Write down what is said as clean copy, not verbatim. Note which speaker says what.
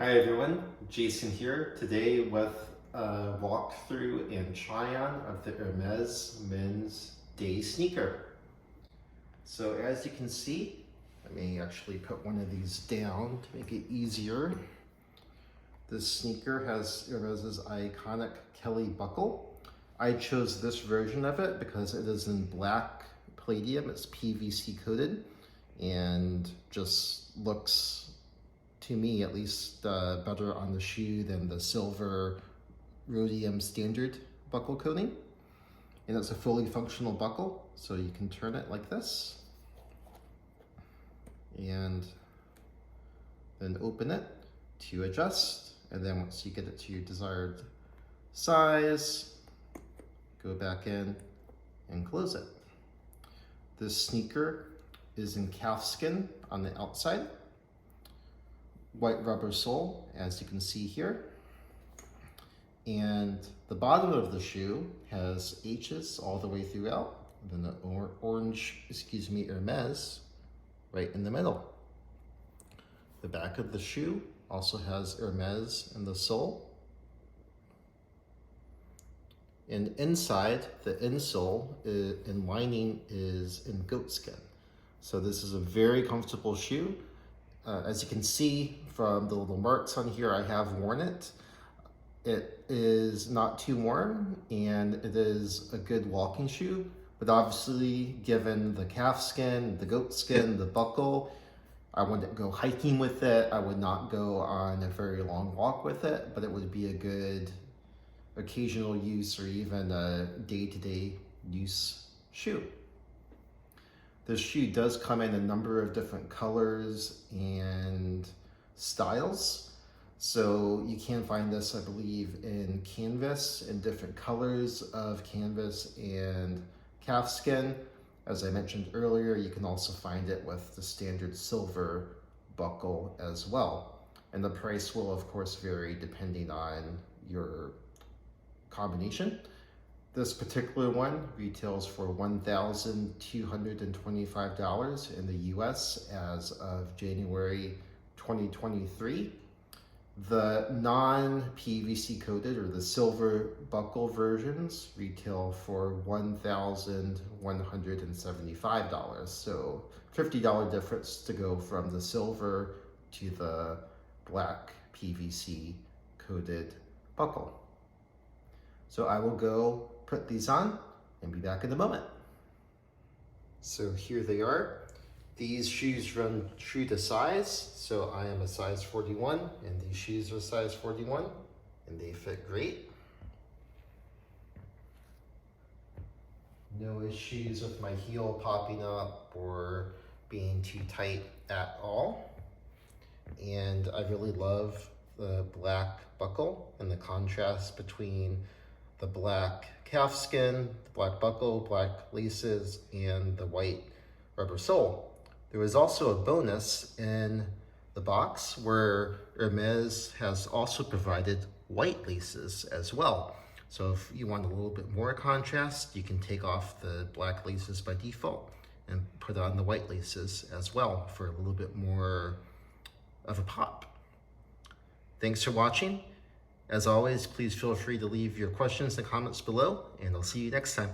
Speaker 1: Hi everyone, Jason here today with a walkthrough and try-on of the Hermès men's day sneaker. So as you can see, let me actually put one of these down to make it easier. This sneaker has Hermès's iconic Kelly buckle. I chose this version of it because it is in black palladium, it's PVC coated, and just looks, to me at least, better on the shoe than the silver rhodium standard buckle coating. And it's a fully functional buckle, so you can turn it like this and then open it to adjust. And then once you get it to your desired size, go back in and close it. This sneaker is in calfskin on the outside, white rubber sole, as you can see here. And the bottom of the shoe has H's all the way throughout, and then the orange, Hermès right in the middle. The back of the shoe also has Hermès in the sole. And inside, the insole and lining is in goatskin. So this is a very comfortable shoe. As you can see from the little marks on here, I have worn it. It is not too warm and it is a good walking shoe, but obviously given the calf skin, the goat skin, the buckle, I wouldn't go hiking with it. I would not go on a very long walk with it, but it would be a good occasional use or even a day-to-day use shoe. This shoe does come in a number of different colors and styles. So you can find this, I believe, in canvas, in different colors of canvas and calfskin. As I mentioned earlier, you can also find it with the standard silver buckle as well. And the price will, of course, vary depending on your combination. This particular one retails for $1,225 in the US as of January 2023. The non-PVC coated or the silver buckle versions retail for $1,175. So $50 difference to go from the silver to the black PVC coated buckle. So I will go put these on and be back in a moment. So here they are. These shoes run true to size. So I am a size 41 and these shoes are size 41 and they fit great. No issues with my heel popping up or being too tight at all. And I really love the black buckle and the contrast between the black calfskin, the black buckle, black laces, and the white rubber sole. There was also a bonus in the box where Hermès has also provided white laces as well. So if you want a little bit more contrast, you can take off the black laces by default and put on the white laces as well for a little bit more of a pop. Thanks for watching. As always, please feel free to leave your questions and comments below, and I'll see you next time.